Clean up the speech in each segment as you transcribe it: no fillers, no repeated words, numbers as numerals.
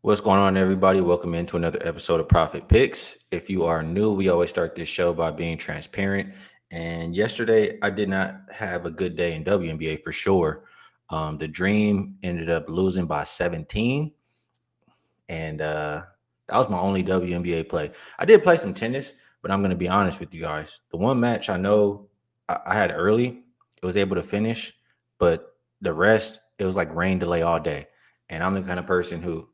What's going on, everybody? Welcome into another episode of Profit Picks. If you are new, we always start this show by being transparent. And yesterday, I did not have a good day in WNBA for sure. The Dream ended up losing by 17, and that was my only WNBA play. I did play some tennis, but I'm going to be honest with you guys. The one match I know I had early, it was able to finish, but the rest, it was like rain delay all day. And I'm the kind of person who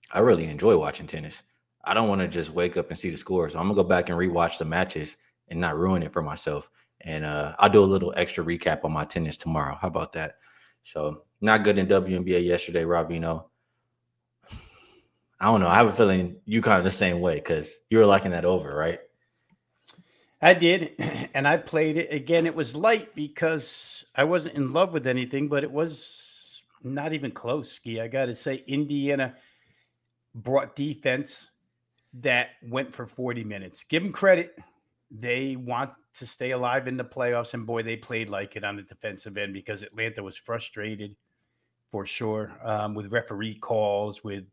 I really enjoy watching tennis. I don't want to just wake up and see the score. So I'm gonna go back and rewatch the matches and not ruin it for myself. And I'll do a little extra recap on my tennis tomorrow. How about that? So not good in WNBA yesterday, Rob Veno. I don't know. I have a feeling you kind of the same way because you were liking that over, right? I did, and I played it again. It was light because I wasn't in love with anything, but it was not even close. Ski, I got to say, Indiana brought defense that went for 40 minutes. Give them credit; they want to stay alive in the playoffs, and boy, they played like it on the defensive end because Atlanta was frustrated for sure with referee calls, with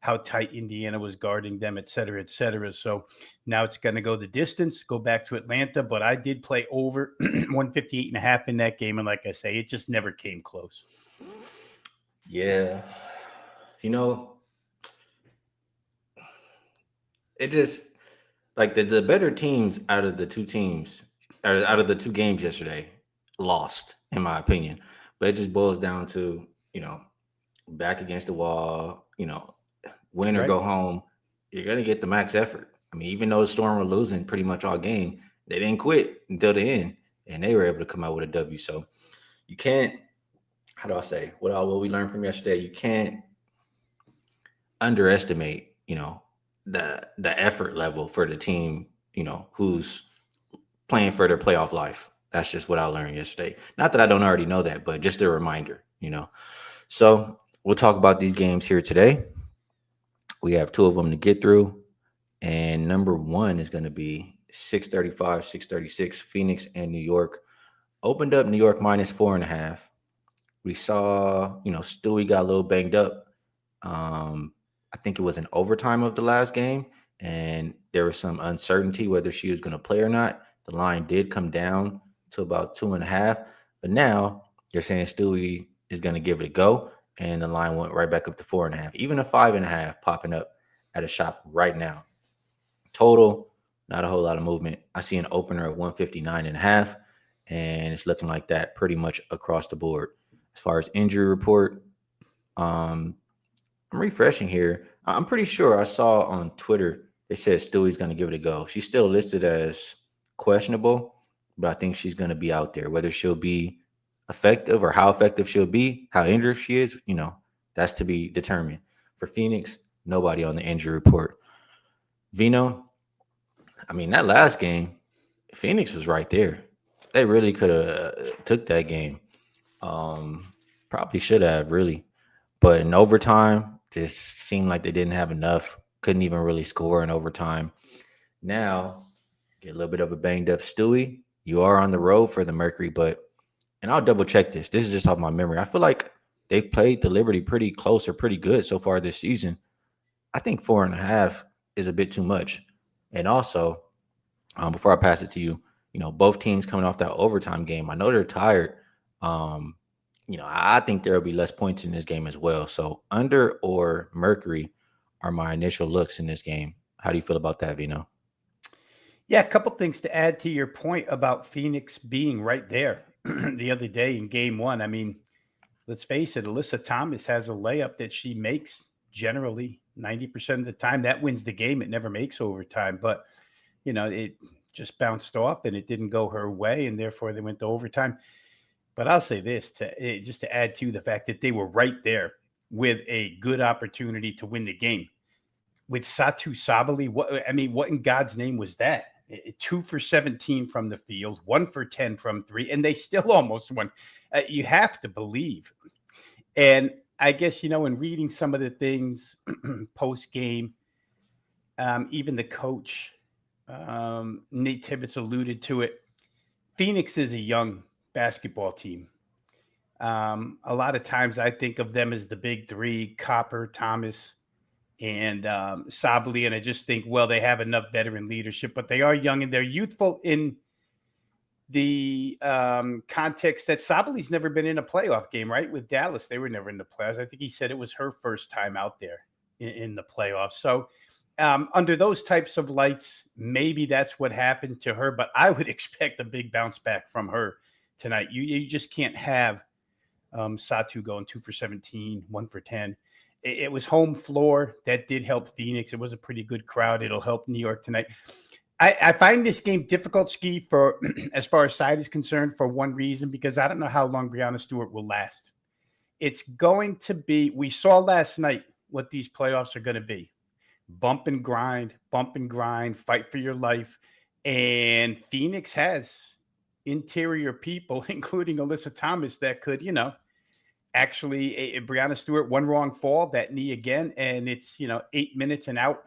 how tight Indiana was guarding them, et cetera, et cetera. So now it's going to go the distance, go back to Atlanta. But I did play over 158.5 in that game. And like I say, it just never came close. Yeah. You know, it just like the better teams out of the two teams, or out of the two games yesterday, lost, in my opinion. But it just boils down to, you know, back against the wall, win or Right. go home, you're gonna get the max effort. I mean, even though the Storm were losing pretty much all game, they didn't quit until the end, and they were able to come out with a W. So you can't. How do I say what we learned from yesterday? You can't underestimate, the effort level for the team, who's playing for their playoff life. That's just what I learned yesterday. Not that I don't already know that, but just a reminder. So we'll talk about these games here today. We have two of them to get through. And number one is going to be 635, 636, Phoenix and New York. Opened up New York minus 4.5. We saw, Stewie got a little banged up. I think it was an overtime of the last game, and there was some uncertainty whether she was going to play or not. The line did come down to about 2.5, but now they're saying Stewie is going to give it a go, and the line went right back up to 4.5. Even a 5.5 popping up at a shop right now. Total, not a whole lot of movement. I see an opener of 159.5, and it's looking like that pretty much across the board. As far as injury report, um, I'm refreshing here. I'm pretty sure I saw on Twitter they said Stewie's going to give it a go. She's still listed as questionable, but I think she's going to be out there. Whether she'll be effective or how effective she'll be, how injured she is, that's to be determined. For Phoenix, nobody on the injury report. Vino, I mean, that last game, Phoenix was right there. They really could have took that game. Um, Probably should have really, but in overtime, just seemed like they didn't have enough. Couldn't even really score in overtime. Now, get a little bit of a banged up Stewie. You are on the road for the Mercury, but and I'll double check this. This is just off my memory. I feel like they've played the Liberty pretty close or pretty good so far this season. I think 4.5 is a bit too much. And also, before I pass it to you, both teams coming off that overtime game. I know they're tired. Um, I think there will be less points in this game as well. So under or Mercury are my initial looks in this game. How do you feel about that, Vino? Yeah, a couple things to add to your point about Phoenix being right there the other day in game one. I mean, let's face it, Alyssa Thomas has a layup that she makes generally 90% of the time. That wins the game. It never makes overtime. But it just bounced off and it didn't go her way, and therefore they went to overtime. But I'll say this just to add to the fact that they were right there with a good opportunity to win the game with Satu Sabali. What in God's name was that? 2 for 17 from the field, 1 for 10 from three, and they still almost won. You have to believe. And I guess in reading some of the things post game, even the coach Nate Tibbetts alluded to it. Phoenix is a young basketball team. A lot of times I think of them as the big three: Copper, Thomas. and Sabali. And I just think, well, they have enough veteran leadership, but they are young and they're youthful in the context that Sabali's never been in a playoff game, right? With Dallas, they were never in the playoffs. I think he said it was her first time out there in the playoffs. So under those types of lights, maybe that's what happened to her, but I would expect a big bounce back from her tonight. You just can't have Satu going 2 for 17, 1 for 10. It was home floor. That did help Phoenix. It was a pretty good crowd. It'll help New York tonight. I find this game difficult, Skee, for as far as side is concerned, for one reason, because I don't know how long Breanna Stewart will last. It's going to be, we saw last night what these playoffs are going to be. Bump and grind, fight for your life. And Phoenix has interior people, including Alyssa Thomas, that could, actually, Breanna Stewart, one wrong fall, that knee again, and it's, 8 minutes and out,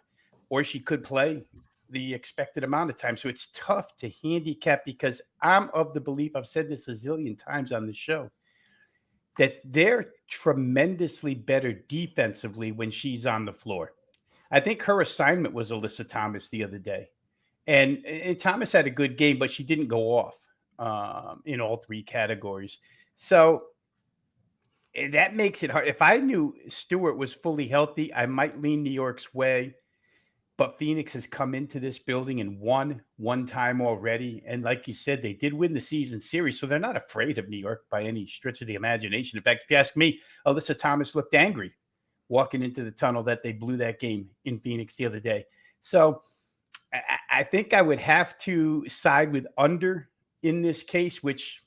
or she could play the expected amount of time. So it's tough to handicap because I'm of the belief, I've said this a zillion times on the show, that they're tremendously better defensively when she's on the floor. I think her assignment was Alyssa Thomas the other day. And Thomas had a good game, but she didn't go off in all three categories. So that makes it hard. If I knew Stewart was fully healthy, I might lean New York's way. But Phoenix has come into this building and won one time already. And like you said, they did win the season series. So they're not afraid of New York by any stretch of the imagination. In fact, if you ask me, Alyssa Thomas looked angry walking into the tunnel that they blew that game in Phoenix the other day. So I think I would have to side with under in this case, which,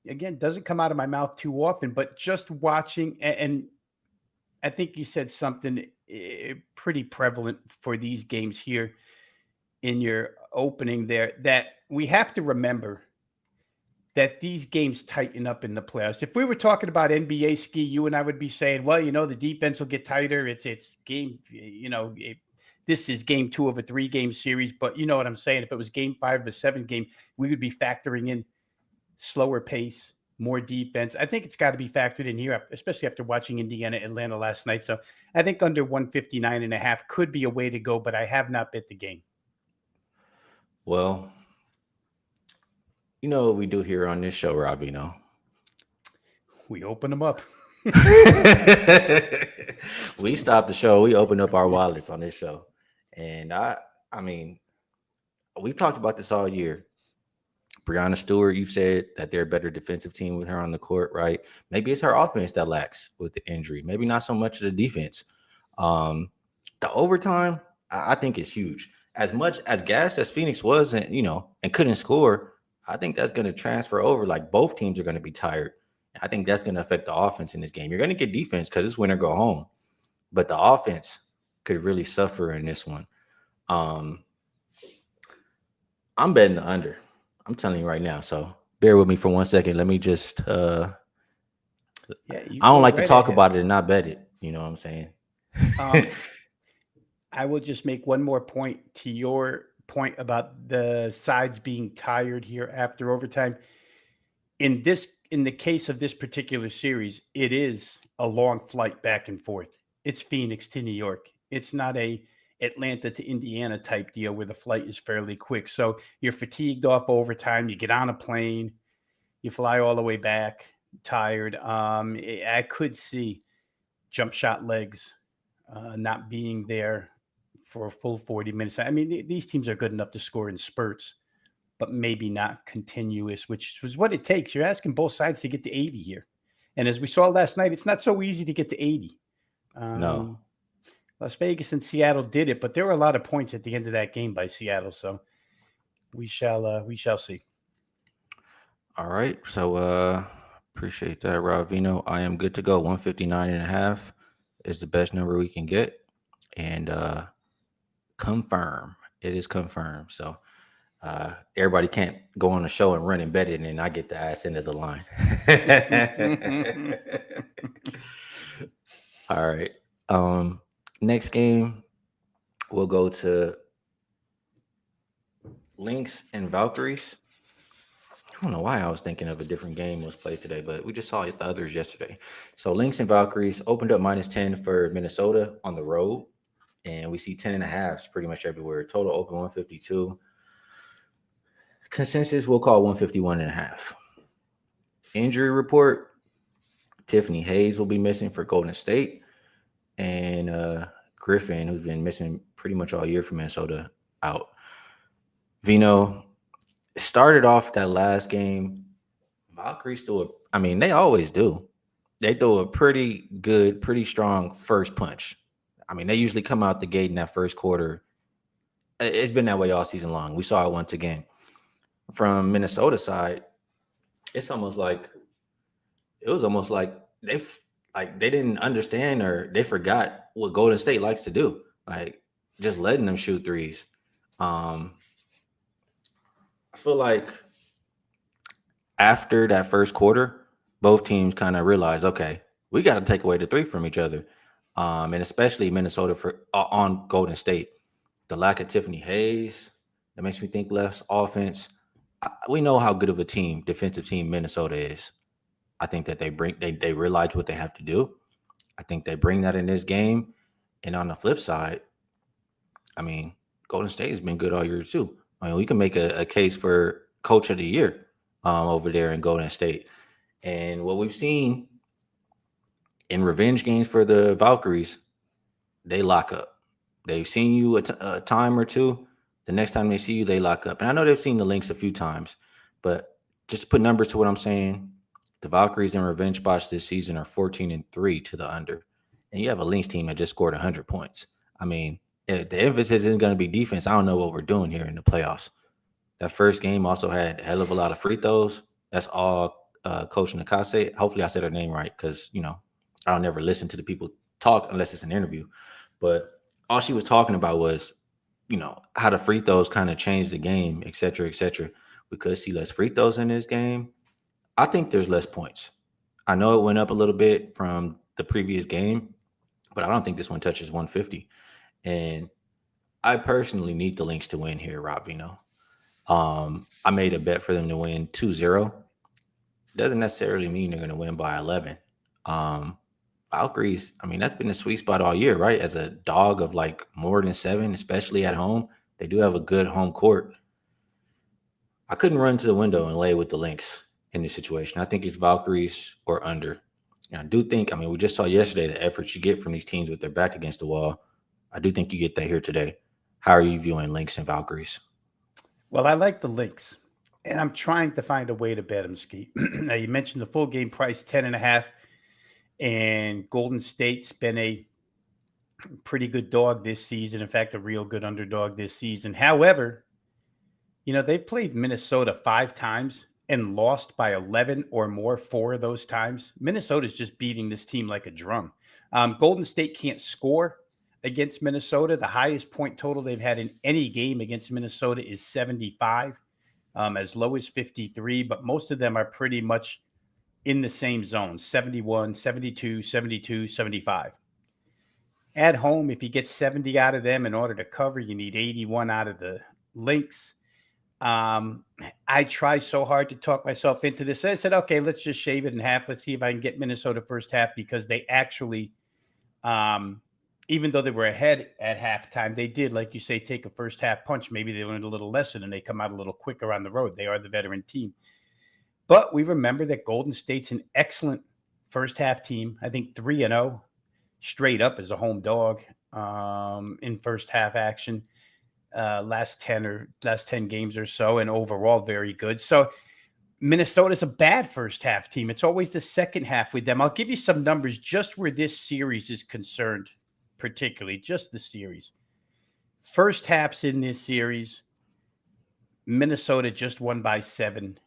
again, doesn't come out of my mouth too often. But just watching, and I think you said something pretty prevalent for these games here in your opening there, that we have to remember that these games tighten up in the playoffs. If we were talking about NBA, Skee, you and I would be saying, well, the defense will get tighter. It's game, this is game 2 of a 3-game series. But you know what I'm saying? If it was game 5 of a 7-game, we would be factoring in slower pace, more defense. I think it's got to be factored in here, especially after watching Indiana, Atlanta last night. So I think under 159.5 could be a way to go, but I have not bet the game. Well, you know what we do here on this show, Rob Veno? We open them up. We stop the show. We open up our wallets on this show. And I mean, we've talked about this all year. Breanna Stewart, you've said that they're a better defensive team with her on the court, right? Maybe it's her offense that lacks with the injury. Maybe not so much of the defense. The overtime, I think is huge. As much as gassed as Phoenix was, and couldn't score, I think that's going to transfer over. Like, both teams are going to be tired. I think that's going to affect the offense in this game. You're going to get defense because it's win or go home, but the offense could really suffer in this one. I'm betting the under. I'm telling you right now. So bear with me for 1 second. Let me just. I don't like to talk about it and not bet it. You know what I'm saying? I will just make one more point to your point about the sides being tired here after overtime. In the case of this particular series, it is a long flight back and forth. It's Phoenix to New York. It's not a Atlanta to Indiana type deal where the flight is fairly quick. So you're fatigued off overtime. You get on a plane, you fly all the way back, tired. I could see jump shot legs not being there for a full 40 minutes. I mean, these teams are good enough to score in spurts, but maybe not continuous, which was what it takes. You're asking both sides to get to 80 here. And as we saw last night, it's not so easy to get to 80. No. Las Vegas and Seattle did it, but there were a lot of points at the end of that game by Seattle. So we shall see. All right. So appreciate that, Rob Veno. I am good to go. 159.5 is the best number we can get. And confirm. It is confirmed. So everybody can't go on the show and run and bet it, and I get the ass into the line. All right. Next game, we'll go to Lynx and Valkyries. I don't know why I was thinking of a different game was played today, but we just saw the others yesterday. So Lynx and Valkyries opened up -10 for Minnesota on the road, and we see 10 and a halves pretty much everywhere. Total open 152. Consensus we'll call 151 and a half. Injury report: Tiffany Hayes will be missing for Golden State, and Griffin, who's been missing pretty much all year for Minnesota, out. Veno started off that last game. Valkyries I mean, they always do. They throw a pretty good, pretty strong first punch. I mean, they usually come out the gate in that first quarter. It's been that way all season long. We saw it once again. From Minnesota side, it's almost like it was almost like they didn't understand or they forgot what Golden State likes to do, like just letting them shoot threes. Um, I feel like after that first quarter, both teams kind of realized, okay, we got to take away the three from each other, and especially Minnesota for on Golden State. The lack of Tiffany Hayes that makes me think less offense. We know how good of a team, defensive team Minnesota is. I think that they realize what they have to do. I think they bring that in this game. And on the flip side, I mean, Golden State has been good all year too. I mean, we can make a case for coach of the year over there in Golden State. And what we've seen in revenge games for the Valkyries, they lock up. They've seen you a time or two. The next time they see you, they lock up. And I know they've seen the Lynx a few times, but just to put numbers to what I'm saying, the Valkyries in revenge spots this season are 14-3 to the under. And you have a Lynx team that just scored 100 points. I mean, if the emphasis isn't going to be defense, I don't know what we're doing here in the playoffs. That first game also had a hell of a lot of free throws. That's all Coach Nakase. Hopefully I said her name right because, I don't ever listen to the people talk unless it's an interview. But all she was talking about was, how the free throws kind of changed the game, et cetera, et cetera. We could see less free throws in this game. I think there's less points. I know it went up a little bit from the previous game, but I don't think this one touches 150. And I personally need the Lynx to win here, Rob Veno. I made a bet for them to win 2-0. Doesn't necessarily mean they're going to win by 11. Valkyries, I mean, that's been the sweet spot all year, right? As a dog of like more than 7, especially at home, they do have a good home court. I couldn't run to the window and lay with the Lynx in this situation. I think it's Valkyries or under. And I do think, I mean, we just saw yesterday the efforts you get from these teams with their back against the wall. I do think you get that here today. How are you viewing Lynx and Valkyries? Well, I like the Lynx, and I'm trying to find a way to bet them, Skee. Now, you mentioned the full game price, 10.5, and Golden State's been a pretty good dog this season. In fact, a real good underdog this season. However, they've played Minnesota 5 times and lost by 11 or more 4 of those times. Minnesota's just beating this team like a drum. Golden State can't score against Minnesota. The highest point total they've had in any game against Minnesota is 75, as low as 53, but most of them are pretty much in the same zone, 71, 72, 72, 75. At home, if you get 70 out of them in order to cover, you need 81 out of the Lynx. I try so hard to talk myself into this. I said, okay, let's just shave it in half. Let's see if I can get Minnesota first half, because they actually, even though they were ahead at halftime, they did, like you say, take a first half punch. Maybe they learned a little lesson and they come out a little quicker on the road. They are the veteran team. But we remember that Golden State's an excellent first half team. I think 3-0 straight up as a home dog in first half action. Last 10 games or so, and overall very good. So Minnesota's a bad first half team. It's always the second half with them. I'll give you some numbers just where this series is concerned, particularly just the series. First halves in this series, Minnesota just won by 7.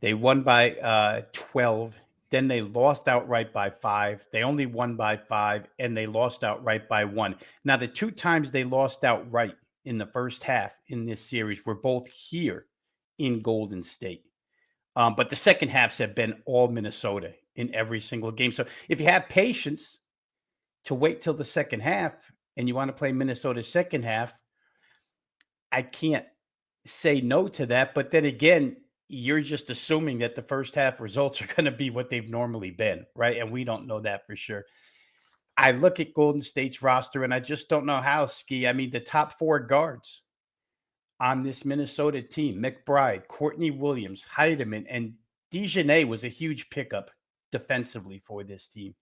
They won by 12. Then they lost outright by 5. They only won by 5, and they lost outright by 1. Now, the 2 times they lost outright in the first half in this series were both here in Golden State. But the second halves have been all Minnesota in every single game. So if you have patience to wait till the second half and you want to play Minnesota's second half, I can't say no to that. But then again, you're just assuming that the first half results are going to be what they've normally been, right? And we don't know that for sure. I look at Golden State's roster and I just don't know how, Skee. I mean, the top four guards on this Minnesota team, McBride, Courtney Williams, Heidemann, and Dejanay was a huge pickup defensively for this team.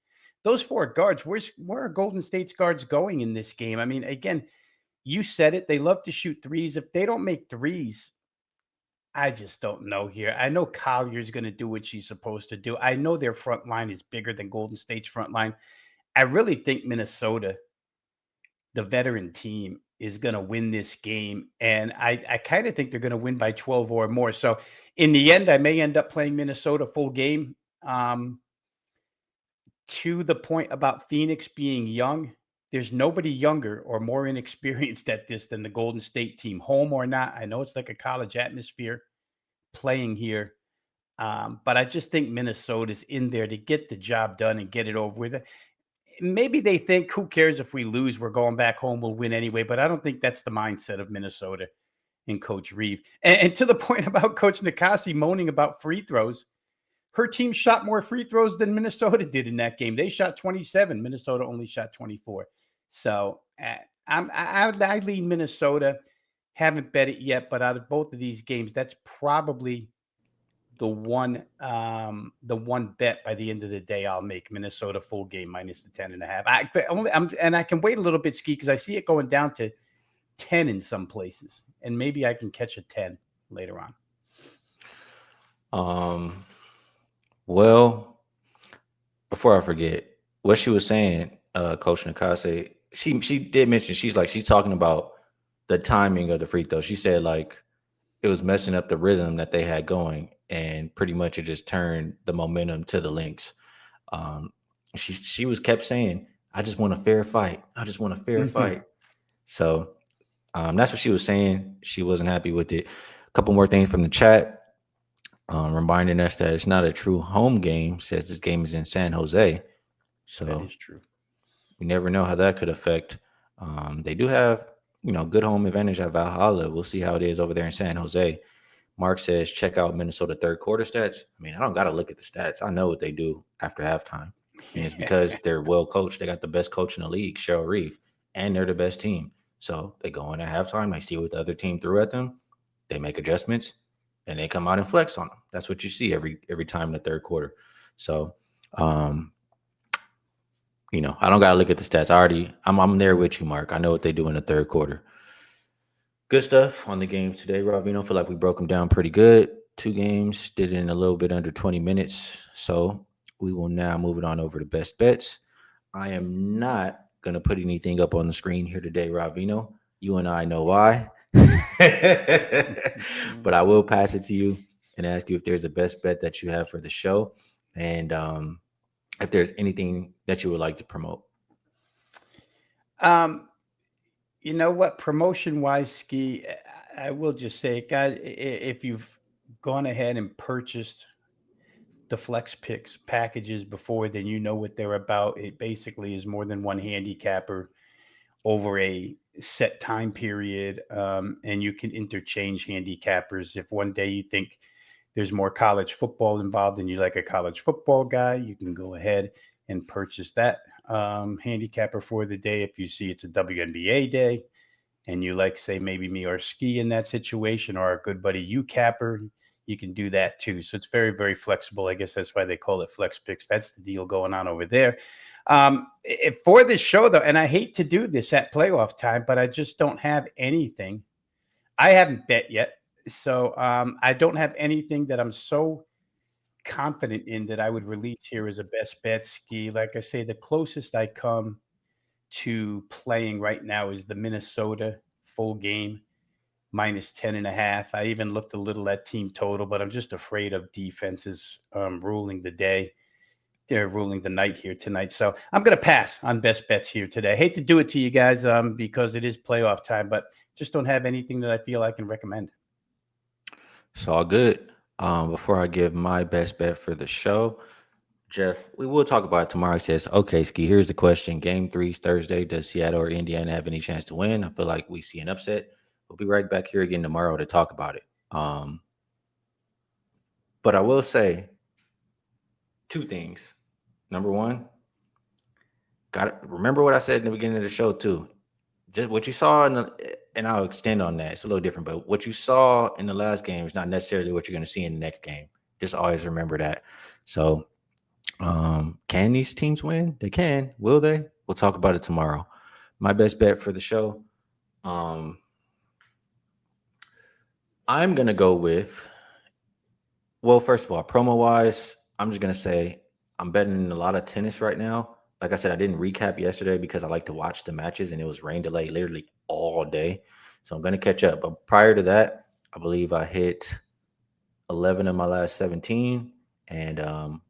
Those four guards, where are Golden State's guards going in this game? I mean, again, you said it. They love to shoot threes. If they don't make threes, I just don't know here. I know Collier's going to do what she's supposed to do. I know their front line is bigger than Golden State's front line. I really think Minnesota, the veteran team, is going to win this game. And I kind of think they're going to win by 12 or more. So in the end, I may end up playing Minnesota full game. To the point about Phoenix being young, there's nobody younger or more inexperienced at this than the Golden State team, home or not. I know it's like a college atmosphere playing here. But I just think Minnesota's in there to get the job done and get it over with. Maybe they think, who cares if we lose? We're going back home. We'll win anyway. But I don't think that's the mindset of Minnesota and Coach Reeve. And to the point about Coach Nikasi moaning about free throws, her team shot more free throws than Minnesota did in that game. They shot 27. Minnesota only shot 24. So I lean Minnesota. Haven't bet it yet, but out of both of these games, that's probably the one bet by the end of the day I'll make. Minnesota full game minus the 10.5. I can wait a little bit, Skee, because I see it going down to 10 in some places, and maybe I can catch a 10 later on. Well, before I forget, what she was saying, Coach Nakase, she did mention she's talking about the timing of the free throw. She said like it was messing up the rhythm that they had going, and pretty much it just turned the momentum to the Lynx. She was kept saying, "I just want a fair fight. I just want a fair fight." So that's what she was saying. She wasn't happy with it. A couple more things from the chat. Reminding us that it's not a true home game, says this game is in San Jose. So that is true. We never know how that could affect. They do have, good home advantage at Valhalla. We'll see how it is over there in San Jose. Mark says, check out Minnesota third quarter stats. I mean, I don't got to look at the stats. I know what they do after halftime. And it's because they're well coached. They got the best coach in the league, Cheryl Reeve, and they're the best team. So they go in at halftime. They see what the other team threw at them. They make adjustments. And they come out and flex on them. That's what you see every time in the third quarter. So, I don't got to look at the stats. I'm there with you, Mark. I know what they do in the third quarter. Good stuff on the games today, Rob Veno. Feel like we broke them down pretty good. 2 games, did it in a little bit under 20 minutes. So we will now move it on over to best bets. I am not going to put anything up on the screen here today, Rob Veno. You and I know why. But I will pass it to you and ask you if there's a best bet that you have for the show, and if there's anything that you would like to promote. You know what? Promotion wise, Skee, I will just say, guys, if you've gone ahead and purchased the Flex Picks packages before, then you know what they're about. It basically is more than one handicapper over a set time period, and you can interchange handicappers. If one day you think there's more college football involved and you like a college football guy, you can go ahead and purchase that handicapper for the day. If you see it's a WNBA day and you like, say, maybe me or Skee in that situation, or our good buddy U-Capper, you can do that too. So it's very, very flexible. I guess that's why they call it Flex Picks. That's the deal going on over there. For this show, though, and I hate to do this at playoff time, but I just don't have anything. I haven't bet yet. So I don't have anything that I'm so confident in that I would release here as a best bet, Skee. Like I say, the closest I come to playing right now is the Minnesota full game minus 10.5. I even looked a little at team total, but I'm just afraid of defenses ruling the day. They're ruling the night here tonight. So I'm going to pass on best bets here today. I hate to do it to you guys because it is playoff time, but just don't have anything that I feel I can recommend. It's all good. Before I give my best bet for the show, Jeff, we will talk about it tomorrow. He says, okay, Skee, here's the question. Game 3 is Thursday. Does Seattle or Indiana have any chance to win? I feel like we see an upset. We'll be right back here again tomorrow to talk about it. But I will say two things. Number one, got to remember what I said in the beginning of the show too. Just what you saw and I'll extend on that. It's a little different, but what you saw in the last game is not necessarily what you're going to see in the next game. Just always remember that. So, can these teams win? They can. Will they? We'll talk about it tomorrow. My best bet for the show. I'm gonna go with. Well, first of all, promo wise, I'm just gonna say I'm betting a lot of tennis right now. Like I said, I didn't recap yesterday because I like to watch the matches, and it was rain delay literally all day. So I'm gonna catch up. But prior to that, I believe I hit 11 of my last 17, and I'm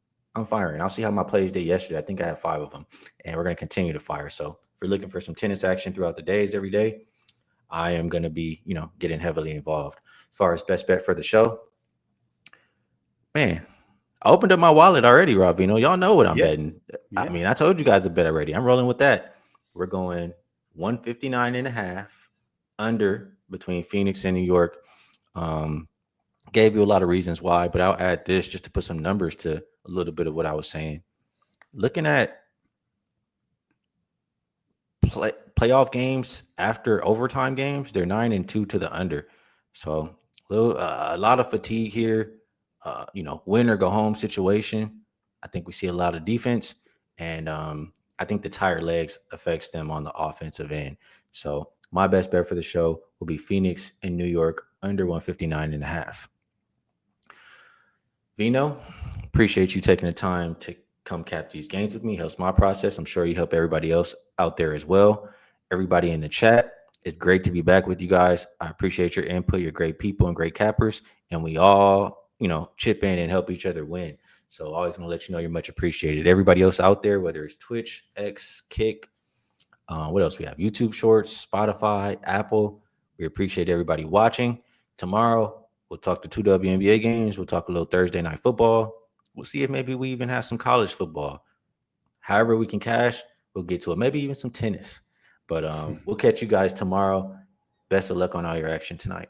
firing. I'll see how my plays did yesterday. I think I had 5 of them, and we're gonna continue to fire. So if you're looking for some tennis action throughout the days, every day, I am gonna be, getting heavily involved. As far as best bet for the show, man, I opened up my wallet already, Rob Veno. Y'all know what I'm Yeah. betting. I Yeah. mean, I told you guys to bet already. I'm rolling with that. We're going 159.5 under between Phoenix and New York. Um, Gave you a lot of reasons why, but I'll add this just to put some numbers to a little bit of what I was saying. Looking at playoff games after overtime games, they're 9-2 to the under. So a lot of fatigue here. Win or go home situation. I think we see a lot of defense, and I think the tired legs affects them on the offensive end. So my best bet for the show will be Phoenix and New York under 159.5. Vino, appreciate you taking the time to come cap these games with me. Helps my process. I'm sure you help everybody else out there as well. Everybody in the chat, it's great to be back with you guys. I appreciate your input. You're great people and great cappers, and we all, chip in and help each other win. So always want to let you know you're much appreciated. Everybody else out there, whether it's Twitch, X, Kick, what else we have? YouTube Shorts, Spotify, Apple. We appreciate everybody watching. Tomorrow, we'll talk the 2 WNBA games. We'll talk a little Thursday night football. We'll see if maybe we even have some college football. However we can cash, we'll get to it. Maybe even some tennis. But we'll catch you guys tomorrow. Best of luck on all your action tonight.